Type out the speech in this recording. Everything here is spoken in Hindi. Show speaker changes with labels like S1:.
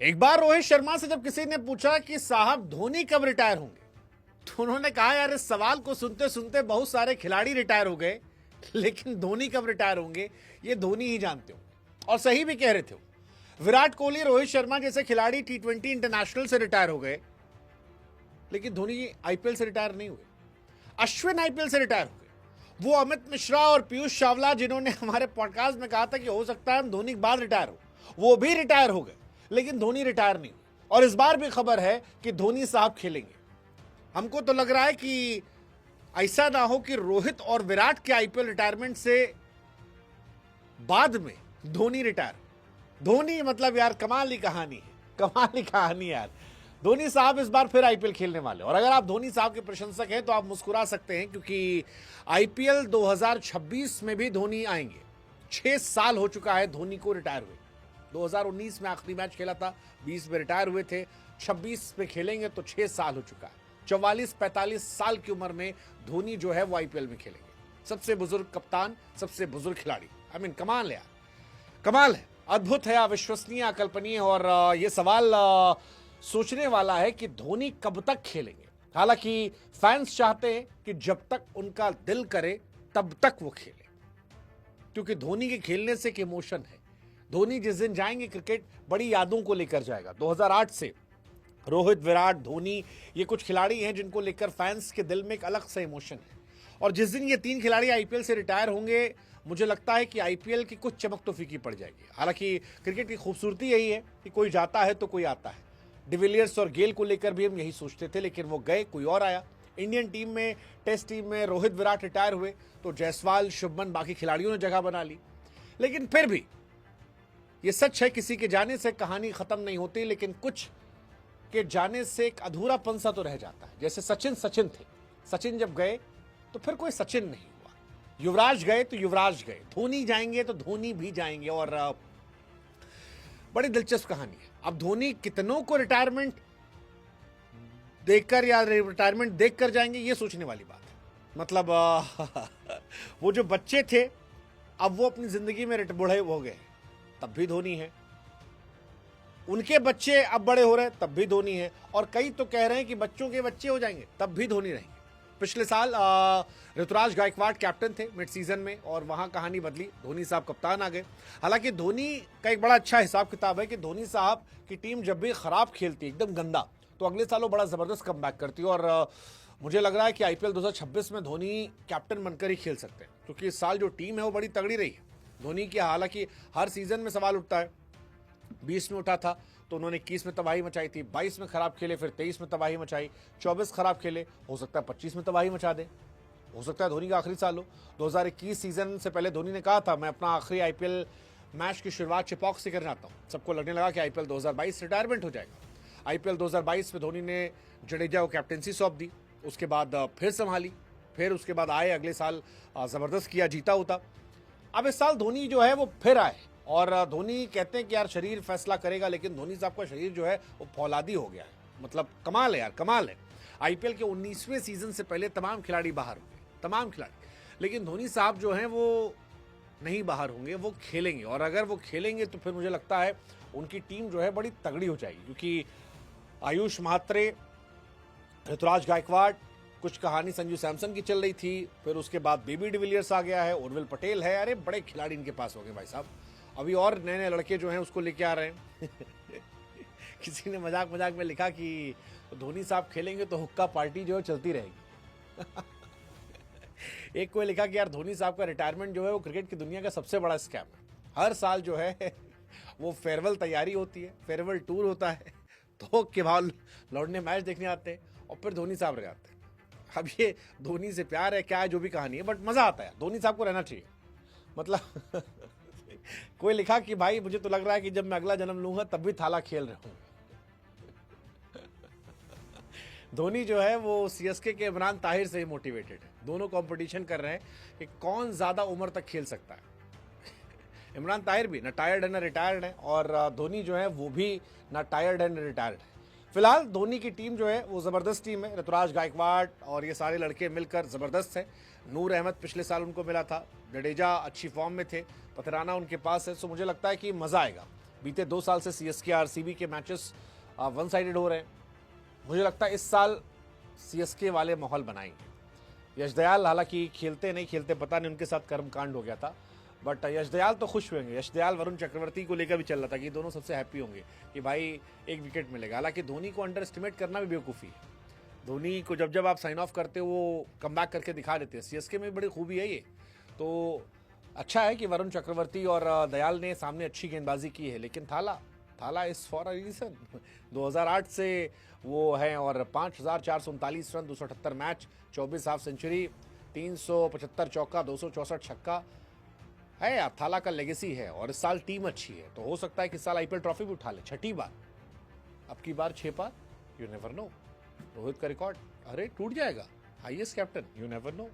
S1: एक बार रोहित शर्मा से जब किसी ने पूछा कि साहब धोनी कब रिटायर होंगे, तो उन्होंने कहा यार इस सवाल को सुनते सुनते बहुत सारे खिलाड़ी रिटायर हो गए, लेकिन धोनी कब रिटायर होंगे ये धोनी ही जानते हो। और सही भी कह रहे थे। विराट कोहली, रोहित शर्मा जैसे खिलाड़ी T20 इंटरनेशनल से रिटायर हो गए, लेकिन धोनी आईपीएल से रिटायर नहीं हुए। अश्विन आईपीएल से रिटायर हो गए। वो अमित मिश्रा और पीयूष चावला जिन्होंने हमारे पॉडकास्ट में कहा था कि हो सकता है हम धोनी के बाद रिटायर हो, वो भी रिटायर हो गए, लेकिन धोनी रिटायर नहीं हुए। और इस बार भी खबर है कि धोनी साहब खेलेंगे। हमको तो लग रहा है कि ऐसा ना हो कि रोहित और विराट के आईपीएल रिटायरमेंट से बाद में धोनी रिटायर। धोनी मतलब यार कमाल की कहानी है, कमाल की कहानी यार। धोनी साहब इस बार फिर आईपीएल खेलने वाले। और अगर आप धोनी साहब के प्रशंसक हैं तो आप मुस्कुरा सकते हैं, क्योंकि आईपीएल 2026 में भी धोनी आएंगे। 6 साल हो चुका है धोनी को रिटायर हुए। 2019 में आखिरी मैच खेला था, 20 में रिटायर हुए थे, 26 में खेलेंगे तो 6 साल हो चुका है। 44-45 साल की उम्र में धोनी जो है वो आईपीएल में खेलेंगे। सबसे बुजुर्ग कप्तान, सबसे बुजुर्ग खिलाड़ी। आई मीन कमाल है यार, कमाल है, अद्भुत है, अविश्वसनीय, अकल्पनीय। और ये सवाल सोचने वाला है कि धोनी कब तक खेलेंगे। हालांकि फैंस चाहते हैं कि जब तक उनका दिल करे तब तक वो खेले, क्योंकि धोनी के खेलने से एक इमोशन है। धोनी जिस दिन जाएंगे क्रिकेट बड़ी यादों को लेकर जाएगा। 2008 से रोहित, विराट, धोनी, ये कुछ खिलाड़ी हैं जिनको लेकर फैंस के दिल में एक अलग सा इमोशन है। और जिस दिन ये 3 खिलाड़ी आईपीएल से रिटायर होंगे, मुझे लगता है कि आईपीएल की कुछ चमक तो फीकी पड़ जाएगी। हालांकि क्रिकेट की खूबसूरती यही है कि कोई जाता है तो कोई आता है। डिविलियर्स और गेल को लेकर भी हम यही सोचते थे, लेकिन वो गए, कोई और आया। इंडियन टीम में, टेस्ट टीम में रोहित, विराट रिटायर हुए तो जायसवाल, शुभमन, बाकी खिलाड़ियों ने जगह बना ली। लेकिन फिर भी ये सच है, किसी के जाने से कहानी खत्म नहीं होती, लेकिन कुछ के जाने से एक अधूरापन सा तो रह जाता है। जैसे सचिन थे, सचिन जब गए तो फिर कोई सचिन नहीं हुआ। युवराज गए तो युवराज गए, धोनी जाएंगे तो धोनी भी जाएंगे। और बड़ी दिलचस्प कहानी है। अब धोनी कितनों को रिटायरमेंट देखकर या रिटायरमेंट देखकर जाएंगे, ये सोचने वाली बात है। मतलब वो जो बच्चे थे अब वो अपनी जिंदगी में बूढ़े हो गए, तब भी धोनी है। उनके बच्चे अब बड़े हो रहे हैं, तब भी धोनी है। और कई तो कह रहे हैं कि बच्चों के बच्चे हो जाएंगे तब भी धोनी रहेंगे। पिछले साल ऋतुराज गायकवाड़ कैप्टन थे मिड सीजन में, और वहां कहानी बदली, धोनी साहब कप्तान आ गए। हालांकि धोनी का एक बड़ा अच्छा हिसाब किताब है कि धोनी साहब की टीम जब भी खराब खेलती है, एकदम गंदा, तो अगले साल वो बड़ा जबरदस्त कमबैक करती है। और मुझे लग रहा है कि आईपीएल 2026 में धोनी कैप्टन बनकर ही खेल सकते हैं, क्योंकि इस साल जो टीम है वो बड़ी तगड़ी रही है धोनी की। हालांकि हर सीजन में सवाल उठता है, 20 में उठा था तो उन्होंने 21 में तबाही मचाई थी, 22 में खराब खेले, फिर 23 में तबाही मचाई, 24 खराब खेले, हो सकता है 25 में तबाही मचा दे, हो सकता है धोनी का आखिरी साल हो। 2021 सीजन से पहले धोनी ने कहा था मैं अपना आखिरी आईपीएल मैच की शुरुआत चिपॉक से करना चाहता हूँ। सबको लगने लगा कि आईपीएल 2022 रिटायरमेंट हो जाएगा। आईपीएल 2022 में धोनी ने जडेजा को कैप्टनसी सौंप दी, उसके बाद फिर संभाली, फिर उसके बाद आए, अगले साल जबरदस्त किया, जीता होता। अब इस साल धोनी जो है वो फिर आए, और धोनी कहते हैं कि यार शरीर फैसला करेगा, लेकिन धोनी साहब का शरीर जो है वो फौलादी हो गया है। मतलब कमाल है यार, कमाल है। आईपीएल के 19वें सीजन से पहले तमाम खिलाड़ी बाहर होंगे, तमाम खिलाड़ी, लेकिन धोनी साहब जो हैं वो नहीं बाहर होंगे, वो खेलेंगे। और अगर वो खेलेंगे तो फिर मुझे लगता है उनकी टीम जो है बड़ी तगड़ी हो जाएगी, क्योंकि आयुष म्हात्रे, ऋतुराज गायकवाड़, कुछ कहानी संजू सैमसन की चल रही थी, फिर उसके बाद बेबी डिविलियर्स आ गया है, उर्विल पटेल है। अरे बड़े खिलाड़ी इनके पास हो गए भाई साहब। अभी और नए नए लड़के जो हैं उसको लेके आ रहे हैं। किसी ने मजाक मजाक में लिखा कि धोनी साहब खेलेंगे तो हुक्का पार्टी जो है चलती रहेगी। एक कोई लिखा कि यार धोनी साहब का रिटायरमेंट जो है वो क्रिकेट की दुनिया का सबसे बड़ा स्कैम है। हर साल जो है वो फेयरवेल तैयारी होती है, फेयरवेल टूर होता है, तो के बाद लौटने मैच देखने आते हैं और फिर धोनी साहब रह जाते हैं। अब ये धोनी से प्यार है क्या है, जो भी कहानी है, बट मजा आता है। धोनी साहब को रहना चाहिए। मतलब कोई लिखा कि भाई मुझे तो लग रहा है कि जब मैं अगला जन्म लूंगा तब भी थाला खेल रहा हूं। धोनी जो है वो सीएसके के इमरान ताहिर से ही मोटिवेटेड है। दोनों कंपटीशन कर रहे हैं कि कौन ज्यादा उम्र तक खेल सकता है। इमरान ताहिर भी ना टायर्ड है ना रिटायर्ड है, और धोनी जो है वो भी ना टायर्ड है ना रिटायर्ड है। फिलहाल धोनी की टीम जो है वो जबरदस्त टीम है। ऋतुराज गायकवाड़ और ये सारे लड़के मिलकर जबरदस्त है। नूर अहमद पिछले साल उनको मिला था, जडेजा अच्छी फॉर्म में थे, पथराना उनके पास है, सो मुझे लगता है कि मजा आएगा। बीते 2 साल से सीएसके आरसीबी के मैचेस वन साइडेड हो रहे हैं। मुझे लगता है इस साल सीएसके वाले माहौल बनाएंगे। यश दयाल हालांकि खेलते नहीं खेलते पता नहीं, उनके साथ कर्मकांड हो गया था, बट यश दयाल तो खुश होंगे। यश दयाल वरुण चक्रवर्ती को लेकर भी चल रहा था कि दोनों सबसे हैप्पी होंगे कि भाई एक विकेट मिलेगा। हालांकि धोनी को अंडर एस्टिमेट करना भी बेवकूफ़ी है। धोनी को जब आप साइन ऑफ करते हो वो कम बैक करके दिखा देते हैं। सीएसके में बड़ी खूबी है ये। तो अच्छा है कि वरुण चक्रवर्ती और दयाल ने सामने अच्छी गेंदबाजी की है, लेकिन थाला इज फॉर अ रीजन। 2008 से वो है और 5,439 रन, 278 मैच, 24 हाफ सेंचुरी, 375 चौका, 264 छक्का है। यार थाला का लेगेसी है और इस साल टीम अच्छी है, तो हो सकता है कि इस साल आईपीएल ट्रॉफी भी उठा ले 6ठी बार। अब की बार 6 बार, यू नेवर नो। रोहित का रिकॉर्ड अरे टूट जाएगा, highest captain, you never know.